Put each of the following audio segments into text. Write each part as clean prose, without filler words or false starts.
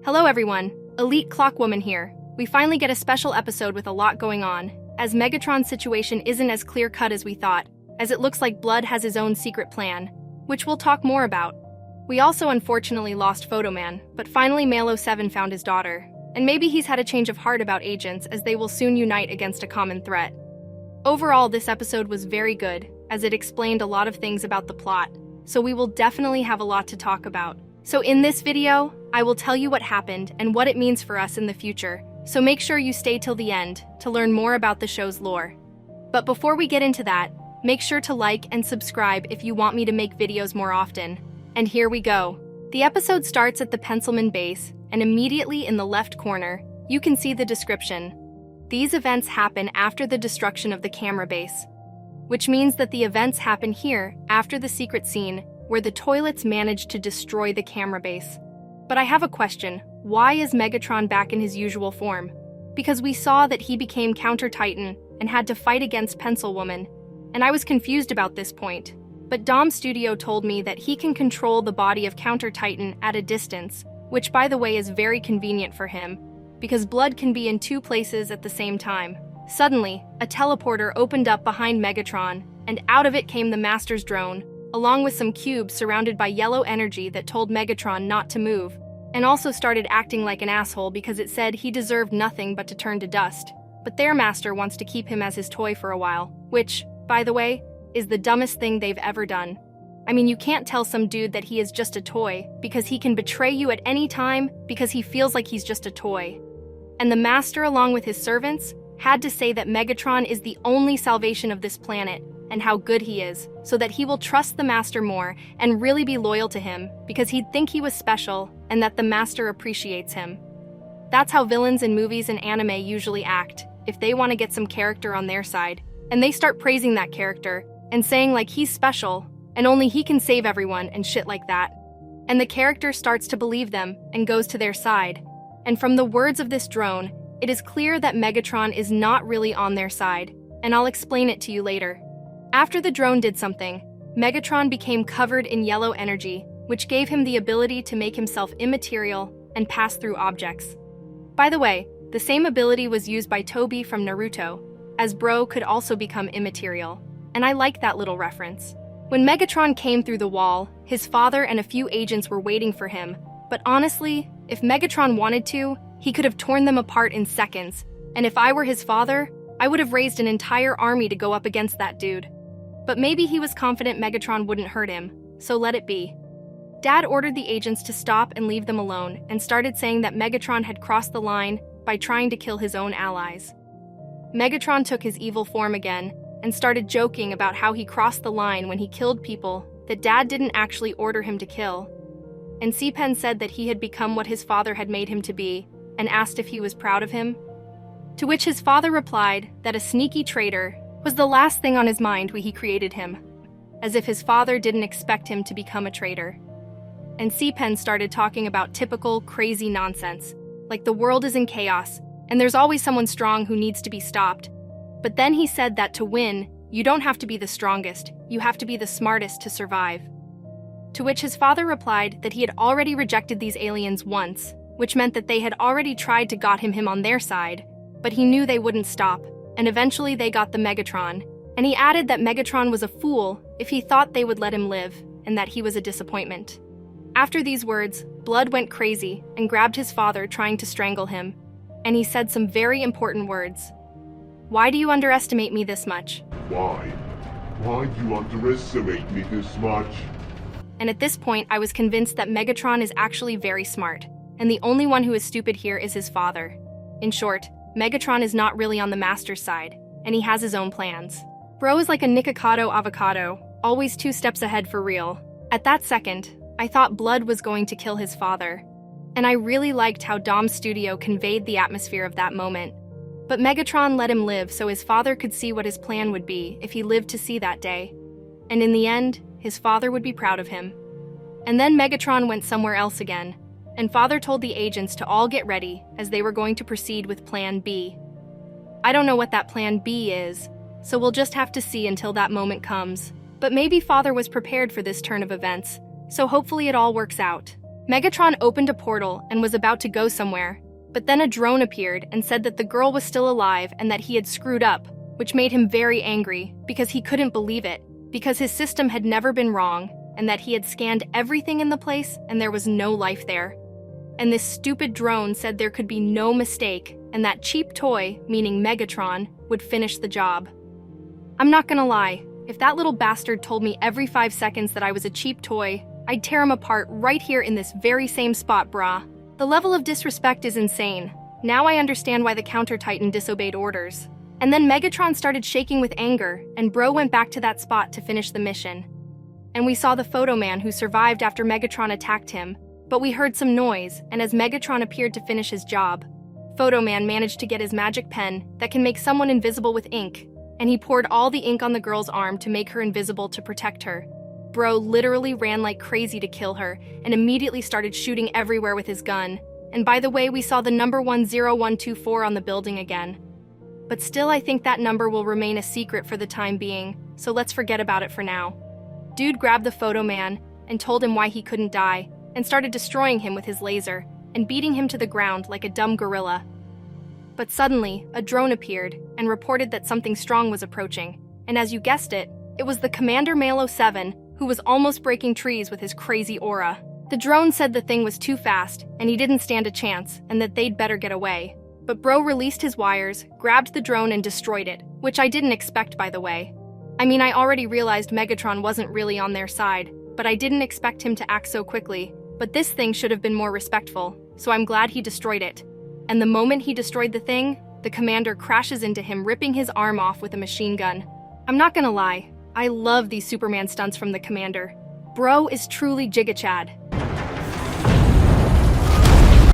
Hello everyone, Elite Clockwoman here. We finally get a special episode with a lot going on, as Megatron's situation isn't as clear-cut as we thought, as it looks like Blood has his own secret plan, which we'll talk more about. We also unfortunately lost Photoman, but finally Malo 7 found his daughter, and maybe he's had a change of heart about agents as they will soon unite against a common threat. Overall, this episode was very good, as it explained a lot of things about the plot, so we will definitely have a lot to talk about. So in this video, I will tell you what happened and what it means for us in the future, so make sure you stay till the end to learn more about the show's lore. But before we get into that, make sure to like and subscribe if you want me to make videos more often. And here we go. The episode starts at the Pencilman base, and immediately in the left corner, you can see the description. These events happen after the destruction of the camera base, which means that the events happen here after the secret scene where the toilets managed to destroy the camera base. But I have a question. Why is Megatron back in his usual form? Because we saw that he became Counter Titan and had to fight against Pencil Woman, and I was confused about this point. But domstudio told me that he can control the body of Counter Titan at a distance, which by the way is very convenient for him, because Blood can be in two places at the same time. Suddenly, a teleporter opened up behind Megatron, and out of it came the Master's drone, along with some cubes surrounded by yellow energy that told Megatron not to move, and also started acting like an asshole because it said he deserved nothing but to turn to dust. But their master wants to keep him as his toy for a while, which, by the way, is the dumbest thing they've ever done. I mean, you can't tell some dude that he is just a toy because he can betray you at any time because he feels like he's just a toy. And the master, along with his servants, had to say that Megatron is the only salvation of this planet and how good he is, so that he will trust the master more and really be loyal to him because he'd think he was special and that the master appreciates him. That's how villains in movies and anime usually act if they want to get some character on their side, and they start praising that character and saying like he's special and only he can save everyone and shit like that. And the character starts to believe them and goes to their side. And from the words of this drone, it is clear that Megatron is not really on their side, and I'll explain it to you later. After the drone did something, Megatron became covered in yellow energy, which gave him the ability to make himself immaterial and pass through objects. By the way, the same ability was used by Toby from Naruto, as Bro could also become immaterial, and I like that little reference. When Megatron came through the wall, his father and a few agents were waiting for him, but honestly, if Megatron wanted to, he could have torn them apart in seconds, and if I were his father, I would have raised an entire army to go up against that dude. But maybe he was confident Megatron wouldn't hurt him, so let it be. Dad ordered the agents to stop and leave them alone and started saying that Megatron had crossed the line by trying to kill his own allies. Megatron took his evil form again and started joking about how he crossed the line when he killed people that Dad didn't actually order him to kill. And C-Pen said that he had become what his father had made him to be, and asked if he was proud of him. To which his father replied that a sneaky traitor was the last thing on his mind when he created him, as if his father didn't expect him to become a traitor. And C-Pen started talking about typical, crazy nonsense, like the world is in chaos, and there's always someone strong who needs to be stopped. But then he said that to win, you don't have to be the strongest, you have to be the smartest to survive. To which his father replied that he had already rejected these aliens once, which meant that they had already tried to got him on their side, but he knew they wouldn't stop, and eventually they got the Megatron, and he added that Megatron was a fool if he thought they would let him live, and that he was a disappointment. After these words, Blood went crazy and grabbed his father trying to strangle him, and he said some very important words. "Why do you underestimate me this much?" Why? Why do you underestimate me this much? And at this point, I was convinced that Megatron is actually very smart, and the only one who is stupid here is his father. In short, Megatron is not really on the Master's side, and he has his own plans. Bro is like a Nikocado avocado, always 2 steps ahead for real. At that second, I thought Blood was going to kill his father, and I really liked how domstudio conveyed the atmosphere of that moment. But Megatron let him live so his father could see what his plan would be if he lived to see that day. And in the end, his father would be proud of him. And then Megatron went somewhere else again, and father told the agents to all get ready as they were going to proceed with Plan B. I don't know what that Plan B is, so we'll just have to see until that moment comes. But maybe father was prepared for this turn of events, so hopefully it all works out. Megatron opened a portal and was about to go somewhere, but then a drone appeared and said that the girl was still alive and that he had screwed up, which made him very angry because he couldn't believe it, because his system had never been wrong and that he had scanned everything in the place and there was no life there. And this stupid drone said there could be no mistake and that cheap toy, meaning Megatron, would finish the job. I'm not gonna lie, if that little bastard told me every 5 seconds that I was a cheap toy, I'd tear him apart right here in this very same spot, brah. The level of disrespect is insane. Now I understand why the Counter-Titan disobeyed orders. And then Megatron started shaking with anger, and Bro went back to that spot to finish the mission. And we saw the Photo Man who survived after Megatron attacked him, but we heard some noise, and as Megatron appeared to finish his job, Photo Man managed to get his magic pen that can make someone invisible with ink, and he poured all the ink on the girl's arm to make her invisible to protect her. Bro literally ran like crazy to kill her and immediately started shooting everywhere with his gun. And by the way, we saw the number 10124 on the building again. But still, I think that number will remain a secret for the time being, so let's forget about it for now. Dude grabbed the Photo Man and told him why he couldn't die, and started destroying him with his laser and beating him to the ground like a dumb gorilla. But suddenly, a drone appeared and reported that something strong was approaching, and as you guessed it, it was the Commander Malo 7, who was almost breaking trees with his crazy aura. The drone said the thing was too fast, and he didn't stand a chance, and that they'd better get away. But Bro released his wires, grabbed the drone and destroyed it, which I didn't expect, by the way. I mean, I already realized Megatron wasn't really on their side, but I didn't expect him to act so quickly. But this thing should have been more respectful, so I'm glad he destroyed it. And the moment he destroyed the thing, the commander crashes into him, ripping his arm off with a machine gun. I'm not gonna lie, I love these Superman stunts from the commander. Bro is truly Giga-Chad.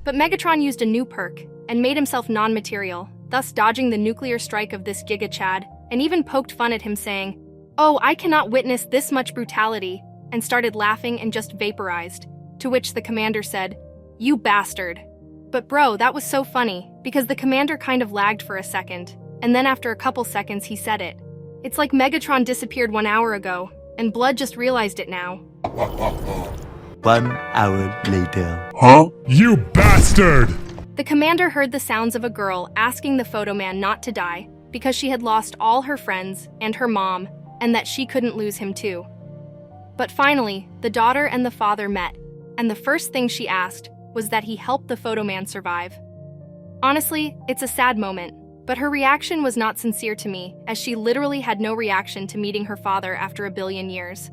But Megatron used a new perk and made himself non-material, thus dodging the nuclear strike of this Giga-Chad, and even poked fun at him saying, "Oh, I cannot witness this much brutality," and started laughing and just vaporized, to which the commander said, "You bastard." But bro, that was so funny, because the commander kind of lagged for a second, and then after a couple seconds he said it. It's like Megatron disappeared 1 hour ago, and Blood just realized it now. 1 hour later. Huh? You bastard! The commander heard the sounds of a girl asking the Photo Man not to die because she had lost all her friends and her mom, and that she couldn't lose him too. But finally, the daughter and the father met, and the first thing she asked was that he help the Photo Man survive. Honestly, it's a sad moment, but her reaction was not sincere to me, as she literally had no reaction to meeting her father after 1 billion years.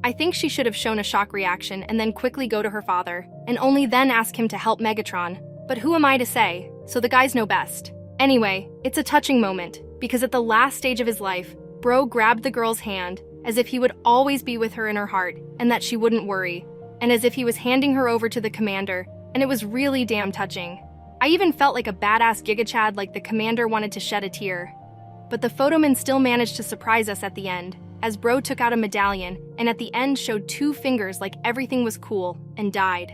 I think she should have shown a shock reaction and then quickly go to her father, and only then ask him to help Megatron. But who am I to say? So the guys know best. Anyway, it's a touching moment, because at the last stage of his life, Bro grabbed the girl's hand, as if he would always be with her in her heart, and that she wouldn't worry, and as if he was handing her over to the commander, and it was really damn touching. I even felt like a badass Giga-Chad, like the commander wanted to shed a tear. But the Photoman still managed to surprise us at the end, as Bro took out a medallion, and at the end showed 2 fingers like everything was cool, and died.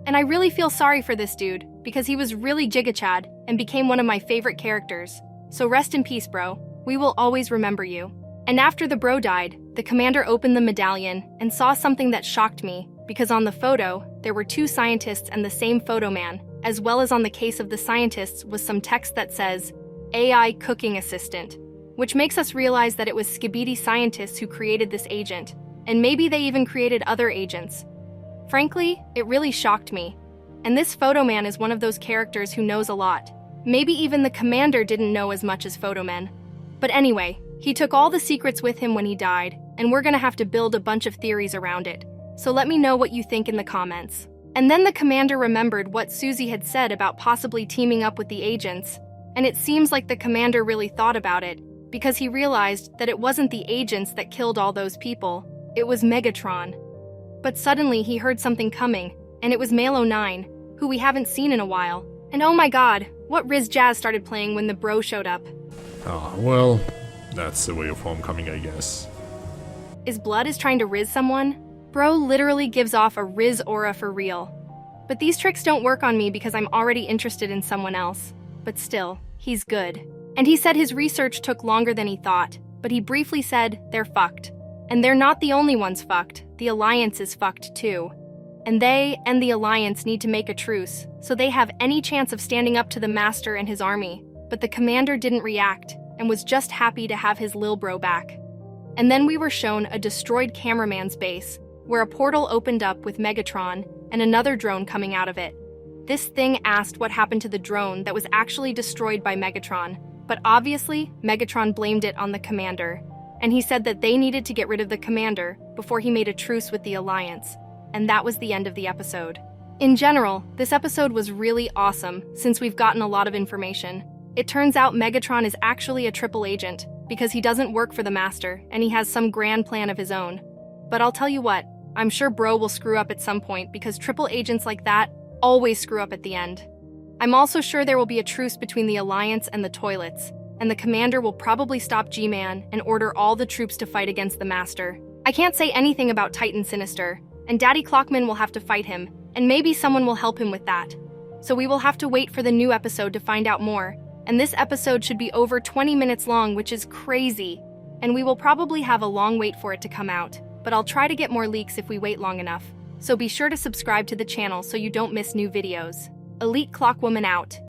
And I really feel sorry for this dude, because he was really Giga-Chad, and became one of my favorite characters. So rest in peace, Bro. We will always remember you. And after the Bro died, the commander opened the medallion, and saw something that shocked me, because on the photo, there were 2 scientists and the same Photo Man, as well as on the case of the scientists was some text that says, AI cooking assistant, which makes us realize that it was skibidi scientists who created this agent, and maybe they even created other agents. Frankly, it really shocked me. And this Photo Man is one of those characters who knows a lot. Maybe even the commander didn't know as much as Photo Man. But anyway, he took all the secrets with him when he died, and we're gonna have to build a bunch of theories around it. So let me know what you think in the comments. And then the commander remembered what Susie had said about possibly teaming up with the agents, and it seems like the commander really thought about it, because he realized that it wasn't the agents that killed all those people, it was Megatron. But suddenly he heard something coming, and it was Malo 9, who we haven't seen in a while. And oh my god, what Riz Jazz started playing when the Bro showed up. Ah, well, that's the way of homecoming, I guess. Is Blood is trying to Riz someone? Bro literally gives off a Riz aura for real. But these tricks don't work on me because I'm already interested in someone else. But still, he's good. And he said his research took longer than he thought, but he briefly said they're fucked. And they're not the only ones fucked, the Alliance is fucked too. and they and the Alliance need to make a truce so they have any chance of standing up to the Master and his army. But the commander didn't react and was just happy to have his lil bro back. And then we were shown a destroyed cameraman's base, where a portal opened up with Megatron and another drone coming out of it. This thing asked what happened to the drone that was actually destroyed by Megatron, but obviously, Megatron blamed it on the commander, and he said that they needed to get rid of the commander before he made a truce with the Alliance, and that was the end of the episode. In general, this episode was really awesome since we've gotten a lot of information. It turns out Megatron is actually a triple agent because he doesn't work for the Master and he has some grand plan of his own. But I'll tell you what, I'm sure Bro will screw up at some point because triple agents like that always screw up at the end. I'm also sure there will be a truce between the Alliance and the Toilets, and the commander will probably stop G-Man and order all the troops to fight against the Master. I can't say anything about Titan Sinister, and Daddy Clockman will have to fight him, and maybe someone will help him with that. So we will have to wait for the new episode to find out more, and this episode should be over 20 minutes long, which is crazy. And we will probably have a long wait for it to come out, but I'll try to get more leaks if we wait long enough. So be sure to subscribe to the channel so you don't miss new videos. Elite Clockwoman out.